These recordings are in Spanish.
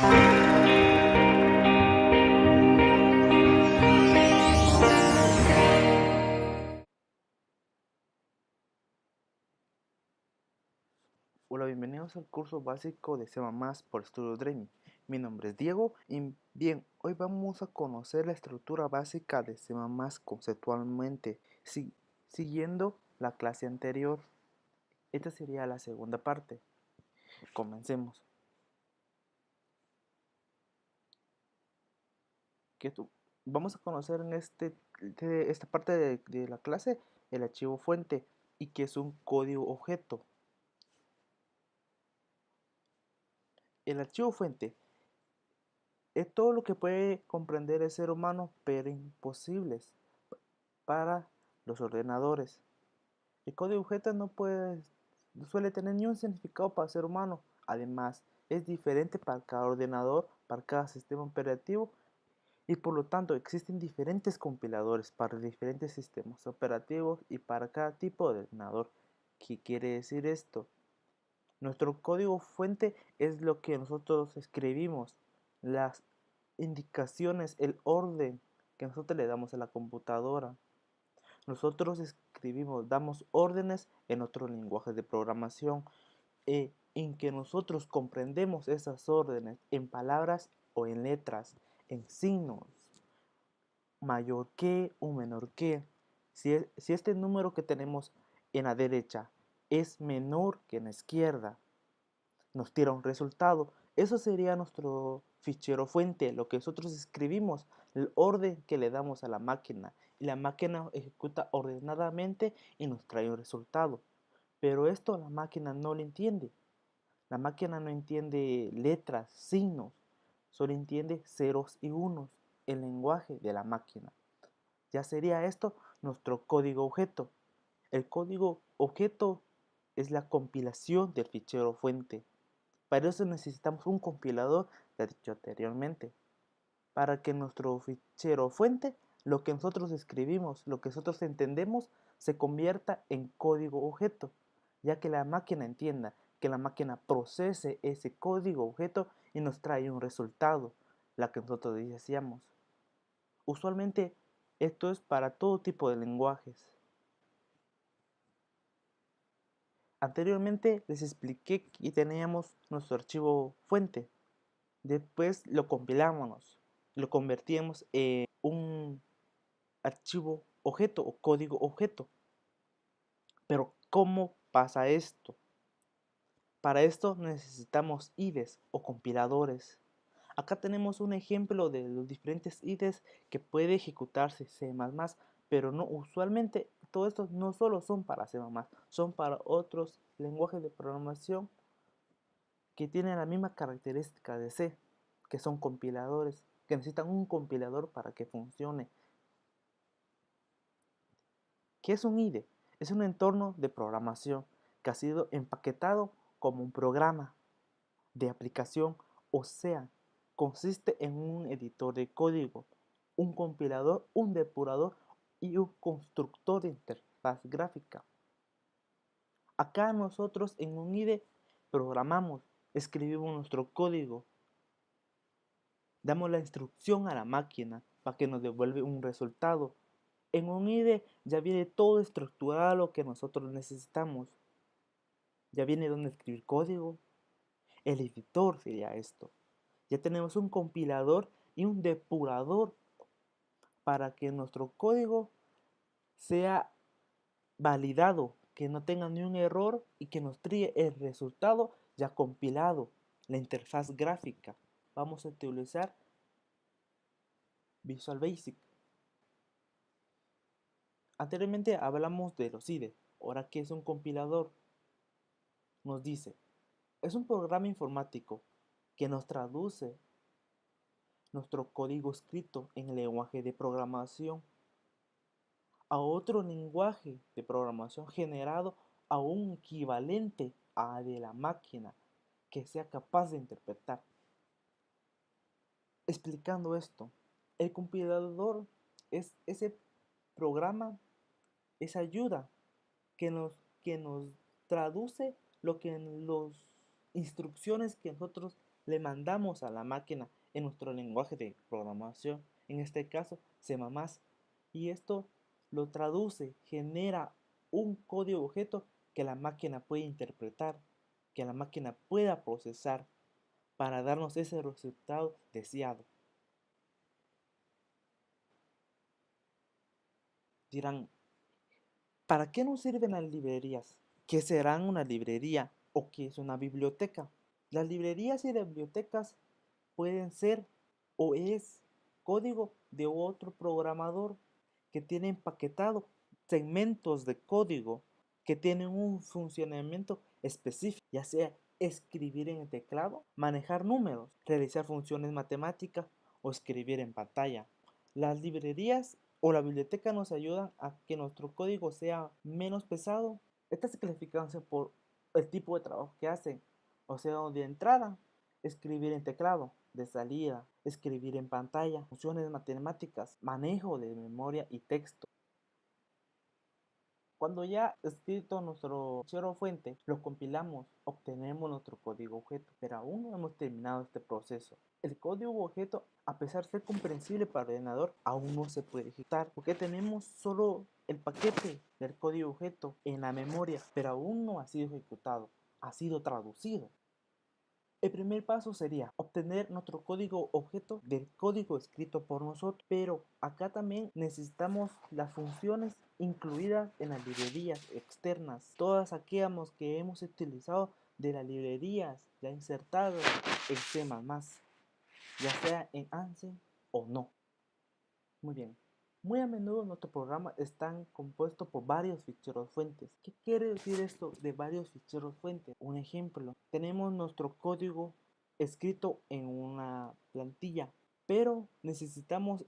Hola, bienvenidos al curso básico de C++ por Estudio Dreamy. Mi nombre es Diego y bien, hoy vamos a conocer la estructura básica de C++ conceptualmente, siguiendo la clase anterior. Esta sería la segunda parte. Comencemos. Vamos a conocer en esta parte de la clase el archivo fuente y que es un código objeto. El archivo fuente es todo lo que puede comprender el ser humano, pero imposibles para los ordenadores. El código objeto no suele tener ni un significado para el ser humano. Además, es diferente para cada ordenador, para cada sistema operativo, y por lo tanto existen diferentes compiladores para diferentes sistemas operativos y para cada tipo de ordenador. ¿Qué quiere decir esto? Nuestro código fuente es lo que nosotros escribimos, las indicaciones, el orden que nosotros le damos a la computadora. Nosotros escribimos, damos órdenes en otros lenguajes de programación en que nosotros comprendemos esas órdenes en palabras o en letras, en signos, mayor que o menor que. Si este número que tenemos en la derecha es menor que en la izquierda, nos tira un resultado. Eso sería nuestro fichero fuente, lo que nosotros escribimos, el orden que le damos a la máquina. Y la máquina ejecuta ordenadamente y nos trae un resultado. Pero esto la máquina no lo entiende. La máquina no entiende letras, signos, solo entiende ceros y unos, el lenguaje de la máquina. Ya sería esto nuestro código objeto. El código objeto es la compilación del fichero fuente. Para eso necesitamos un compilador, ya dicho anteriormente, para que nuestro fichero fuente, lo que nosotros escribimos, lo que nosotros entendemos, se convierta en código objeto, ya que la máquina entienda, que la máquina procese ese código objeto y nos trae un resultado, la que nosotros deseamos. Usualmente esto es para todo tipo de lenguajes. Anteriormente les expliqué que teníamos nuestro archivo fuente. Después lo compilamos, lo convertíamos en un archivo objeto o código objeto. Pero ¿cómo pasa esto? Para esto necesitamos IDEs o compiladores. Acá tenemos un ejemplo de los diferentes IDEs que puede ejecutarse C++, pero no usualmente todo esto no solo son para C++, son para otros lenguajes de programación que tienen la misma característica de C, que son compiladores, que necesitan un compilador para que funcione. ¿Qué es un IDE? Es un entorno de programación que ha sido empaquetado como un programa de aplicación, o sea, consiste en un editor de código, un compilador, un depurador y un constructor de interfaz gráfica. Acá nosotros en un IDE programamos, escribimos nuestro código, damos la instrucción a la máquina para que nos devuelva un resultado. En un IDE ya viene todo estructurado lo que nosotros necesitamos. Ya viene donde escribir código. El editor sería esto. Ya tenemos un compilador y un depurador para que nuestro código sea validado, que no tenga ni un error y que nos trae el resultado ya compilado, la interfaz gráfica. Vamos a utilizar Visual Basic. Anteriormente hablamos de los IDE, ahora que es un compilador. Nos dice, es un programa informático que nos traduce nuestro código escrito en el lenguaje de programación a otro lenguaje de programación generado a un equivalente a de la máquina que sea capaz de interpretar. Explicando esto, el compilador es ese programa, esa ayuda que nos traduce lo que en las instrucciones que nosotros le mandamos a la máquina en nuestro lenguaje de programación, en este caso C++, y esto lo traduce, genera un código objeto que la máquina puede interpretar, que la máquina pueda procesar para darnos ese resultado deseado. Dirán, ¿para qué nos sirven las librerías? ¿Qué serán una librería o qué es una biblioteca? Las librerías y las bibliotecas pueden ser o es código de otro programador que tiene empaquetado segmentos de código que tienen un funcionamiento específico, ya sea escribir en el teclado, manejar números, realizar funciones matemáticas o escribir en pantalla. Las librerías o la biblioteca nos ayudan a que nuestro código sea menos pesado. Estas se clasifican por el tipo de trabajo que hacen, o sea, de entrada, escribir en teclado, de salida, escribir en pantalla, funciones matemáticas, manejo de memoria y texto. Cuando ya escrito nuestro fichero fuente, lo compilamos, obtenemos nuestro código objeto, pero aún no hemos terminado este proceso. El código objeto, a pesar de ser comprensible para el ordenador, aún no se puede ejecutar porque tenemos solo el paquete del código objeto en la memoria, pero aún no ha sido ejecutado, ha sido traducido. El primer paso sería obtener nuestro código objeto del código escrito por nosotros, pero acá también necesitamos las funciones incluidas en las librerías externas, todas aquellas que hemos utilizado de las librerías ya insertadas en C++, ya sea en ANSI o no. Muy bien. Muy a menudo nuestros programas están compuestos por varios ficheros fuentes. ¿Qué quiere decir esto de varios ficheros fuentes? Un ejemplo, tenemos nuestro código escrito en una plantilla, pero necesitamos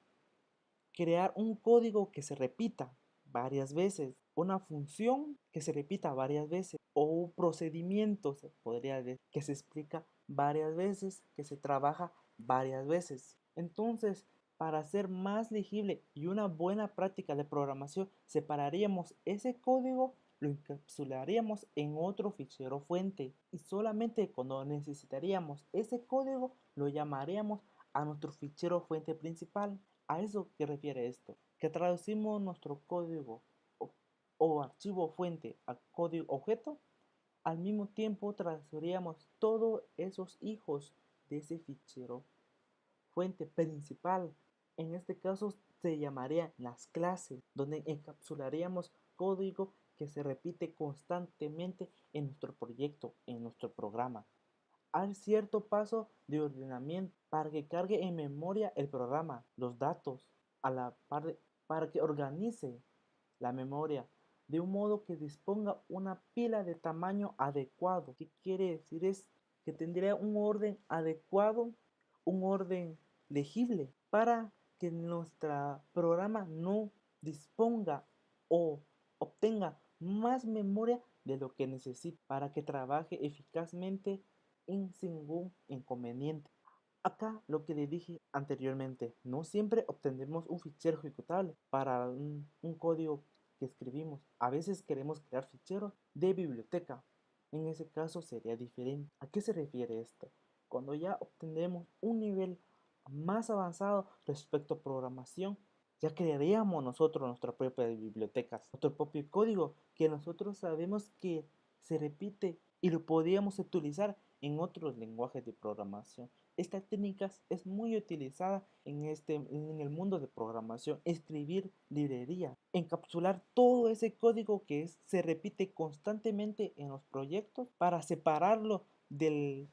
crear un código que se repita varias veces, una función que se repita varias veces, o un procedimiento, se podría decir, que se explica varias veces, que se trabaja varias veces. Entonces, para hacer más legible y una buena práctica de programación, separaríamos ese código, lo encapsularíamos en otro fichero fuente y solamente cuando necesitaríamos ese código lo llamaríamos a nuestro fichero fuente principal. ¿A eso qué refiere esto? Que traducimos nuestro código o archivo fuente a código objeto, al mismo tiempo transferíamos todos esos hijos de ese fichero fuente principal. En este caso se llamarían las clases, donde encapsularíamos código que se repite constantemente en nuestro proyecto, en nuestro programa. Hay cierto paso de ordenamiento para que cargue en memoria el programa, los datos, a la par para que organice la memoria de un modo que disponga una pila de tamaño adecuado. ¿Qué quiere decir? Es que tendría un orden adecuado, un orden legible para que nuestro programa no disponga o obtenga más memoria de lo que necesita para que trabaje eficazmente sin ningún inconveniente. Acá lo que le dije anteriormente, no siempre obtenemos un fichero ejecutable para un código que escribimos. A veces queremos crear ficheros de biblioteca. En ese caso sería diferente. ¿A qué se refiere esto? Cuando ya obtendremos un nivel más avanzado respecto a programación, ya crearíamos nosotros nuestra propia biblioteca, nuestro propio código que nosotros sabemos que se repite y lo podríamos utilizar en otros lenguajes de programación. Esta técnica es muy utilizada en el mundo de programación, escribir librerías, encapsular todo ese código que se repite constantemente en los proyectos para separarlo del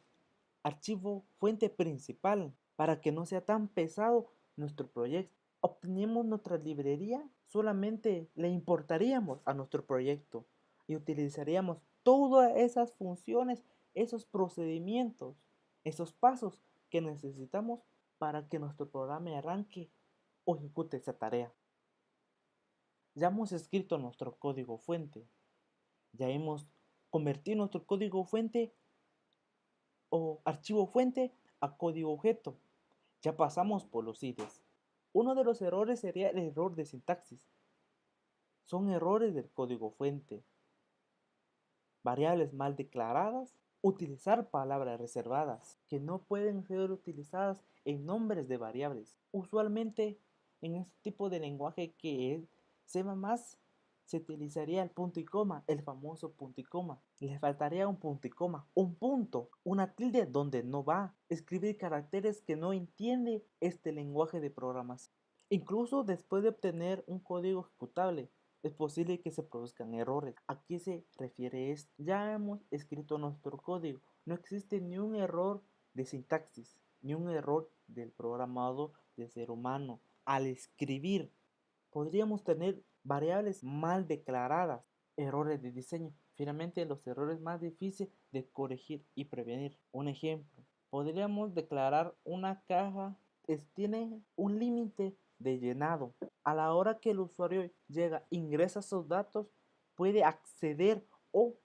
archivo fuente principal para que no sea tan pesado nuestro proyecto. Obtenemos nuestra librería, solamente le importaríamos a nuestro proyecto y utilizaríamos todas esas funciones, esos procedimientos, esos pasos que necesitamos para que nuestro programa arranque o ejecute esa tarea. Ya hemos escrito nuestro código fuente, ya hemos convertido nuestro código fuente o archivo fuente a código objeto. Ya pasamos por los IDEs. Uno de los errores sería el error de sintaxis. Son errores del código fuente. Variables mal declaradas Utilizar palabras reservadas que no pueden ser utilizadas en nombres de variables. Usualmente en este tipo de lenguaje que es C++, se utilizaría el punto y coma, el famoso punto y coma. Le faltaría un punto y coma, un punto, una tilde donde no va. Escribir caracteres que no entiende este lenguaje de programación. Incluso después de obtener un código ejecutable, es posible que se produzcan errores. ¿A qué se refiere esto? Ya hemos escrito nuestro código. No existe ni un error de sintaxis, ni un error del programador, del ser humano. Al escribir, podríamos tener variables mal declaradas, errores de diseño. Finalmente, los errores más difíciles de corregir y prevenir. Un ejemplo, podríamos declarar una caja tiene un límite de llenado. A la hora que el usuario llega, ingresa sus datos, puede acceder o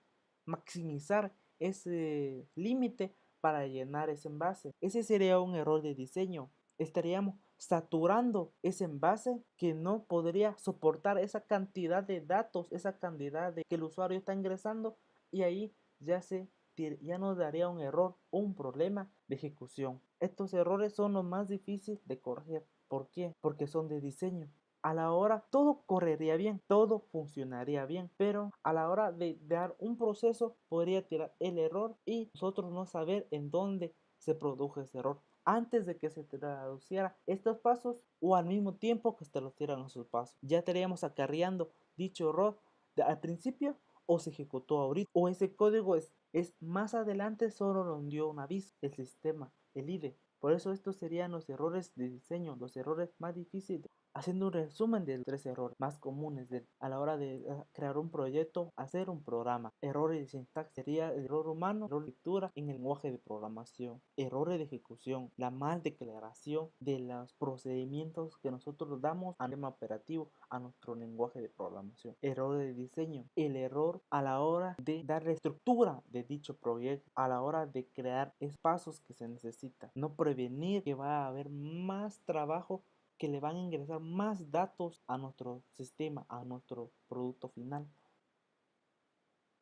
maximizar ese límite para llenar ese envase. Ese sería un error de diseño. Estaríamos saturando ese envase que no podría soportar esa cantidad de datos, esa cantidad de que el usuario está ingresando, y ahí ya nos daría un error, un problema de ejecución. Estos errores son los más difíciles de corregir. ¿Por qué? Porque son de diseño. A la hora todo correría bien, todo funcionaría bien, pero a la hora de dar un proceso podría tirar el error y nosotros no saber en dónde se produjo ese error antes de que se traduciera estos pasos o al mismo tiempo que se traducieran esos pasos. Ya estaríamos acarreando dicho error al principio o se ejecutó ahorita o ese código es más adelante, solo nos dio un aviso el sistema, el IDE. Por eso estos serían los errores de diseño, los errores más difíciles. Haciendo un resumen de los 3 errores más comunes a la hora de crear un proyecto, hacer un programa. Errores de sintaxis sería el error humano, error de lectura en el lenguaje de programación, errores de ejecución, la mal declaración de los procedimientos que nosotros damos al sistema operativo, a nuestro lenguaje de programación, errores de diseño, el error a la hora de darle estructura de dicho proyecto, a la hora de crear espacios que se necesitan, no prevenir que va a haber más trabajo, que le van a ingresar más datos a nuestro sistema, a nuestro producto final.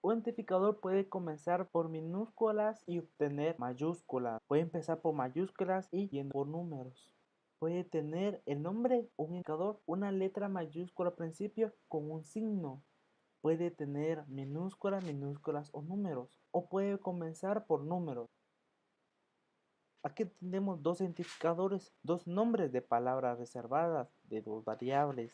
Un identificador puede comenzar por minúsculas y obtener mayúsculas. Puede empezar por mayúsculas y yendo por números. Puede tener el nombre, un indicador, una letra mayúscula al principio con un signo. Puede tener minúsculas, minúsculas o números. O puede comenzar por números. Aquí tenemos dos identificadores, dos nombres de palabras reservadas de dos variables.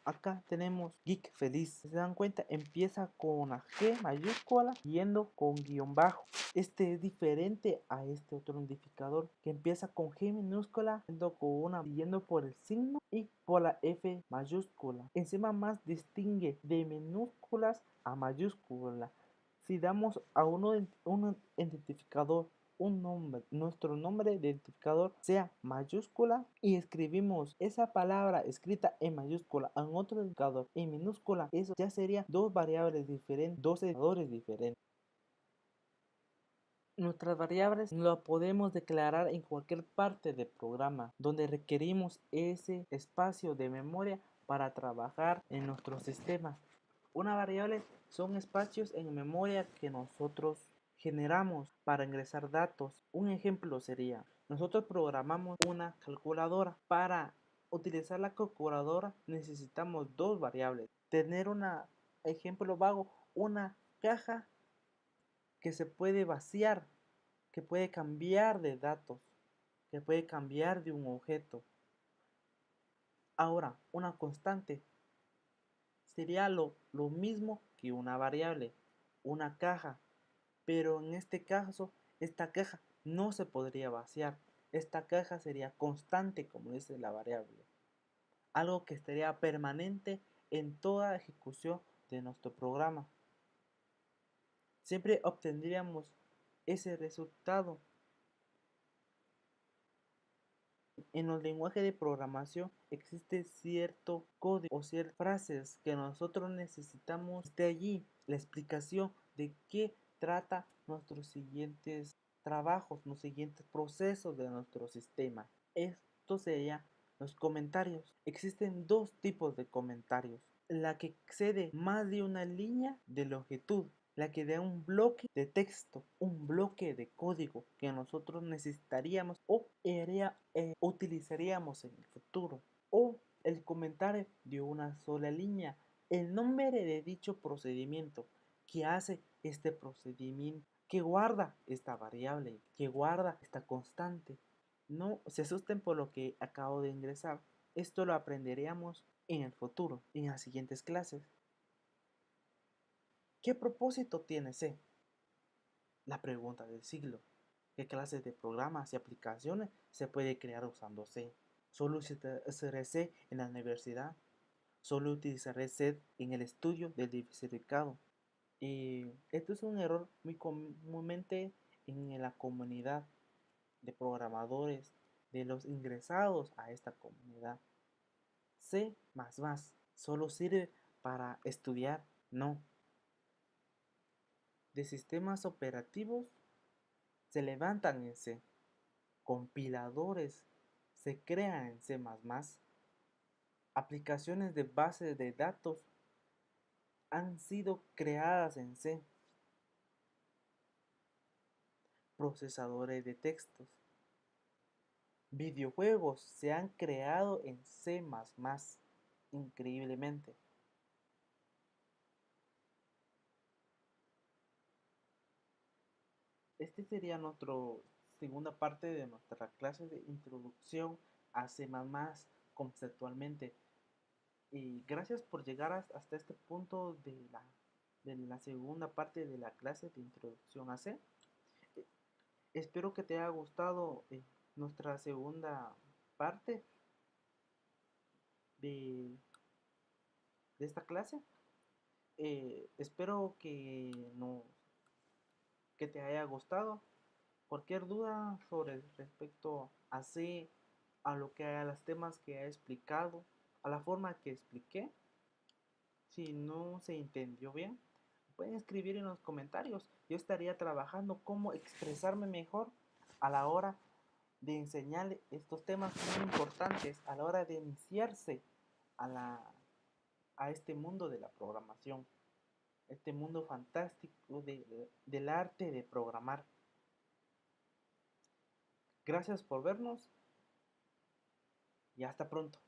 Acá tenemos geek feliz. Si se dan cuenta, empieza con una G mayúscula yendo con guión bajo. Este es diferente a este otro identificador que empieza con G minúscula yendo por el signo y por la F mayúscula. Encima más distingue de minúsculas a mayúscula. Si damos a un identificador un nombre, nuestro nombre de identificador sea mayúscula y escribimos esa palabra escrita en mayúscula en otro identificador en minúscula, eso ya sería dos variables diferentes, dos identificadores diferentes. Nuestras variables lo podemos declarar en cualquier parte del programa donde requerimos ese espacio de memoria para trabajar en nuestro sistema. Una variable son espacios en memoria que nosotros generamos para ingresar datos. Un ejemplo sería, nosotros programamos una calculadora. Para utilizar la calculadora necesitamos dos variables. Tener ejemplo vago, una caja que se puede vaciar, que puede cambiar de datos, que puede cambiar de un objeto. Ahora, una constante sería lo mismo que una variable, una caja, pero en este caso, esta caja no se podría vaciar. Esta caja sería constante, como dice la variable, algo que estaría permanente en toda ejecución de nuestro programa. Siempre obtendríamos ese resultado. En los lenguajes de programación existe cierto código o ciertas frases que nosotros necesitamos de allí, la explicación de qué trata nuestros siguientes trabajos, los siguientes procesos de nuestro sistema. Esto serían los comentarios. Existen dos tipos de comentarios. La que excede más de una línea de longitud. la que da un bloque de texto, un bloque de código que nosotros necesitaríamos o utilizaríamos en el futuro, o el comentario de una sola línea, el nombre de dicho procedimiento, que hace este procedimiento, que guarda esta variable, que guarda esta constante. No se asusten por lo que acabo de ingresar. Esto lo aprenderíamos en el futuro, en las siguientes clases. ¿Qué propósito tiene C? La pregunta del siglo. ¿Qué clases de programas y aplicaciones se puede crear usando C? ¿Solo usaré C en la universidad? ¿Solo utilizaré C en el estudio del diversificado? Y esto es un error muy comúnmente en la comunidad de programadores, de los ingresados a esta comunidad. C++ solo sirve para estudiar, no. De sistemas operativos se levantan en C, compiladores se crean en C++, aplicaciones de bases de datos han sido creadas en C, procesadores de textos, videojuegos se han creado en C++, increíblemente. Este sería nuestra segunda parte de nuestra clase de introducción a C++ conceptualmente. Y gracias por llegar hasta este punto de la segunda parte de la clase de introducción a C. Espero que te haya gustado nuestra segunda parte de, de esta clase. Espero que te haya gustado. Cualquier duda sobre respecto a C, a a los temas que he explicado, a la forma que expliqué, si no se entendió bien, pueden escribir en los comentarios. Yo estaría trabajando cómo expresarme mejor a la hora de enseñar estos temas muy importantes, a la hora de iniciarse a este mundo de la programación, este mundo fantástico del arte de programar. Gracias por vernos y hasta pronto.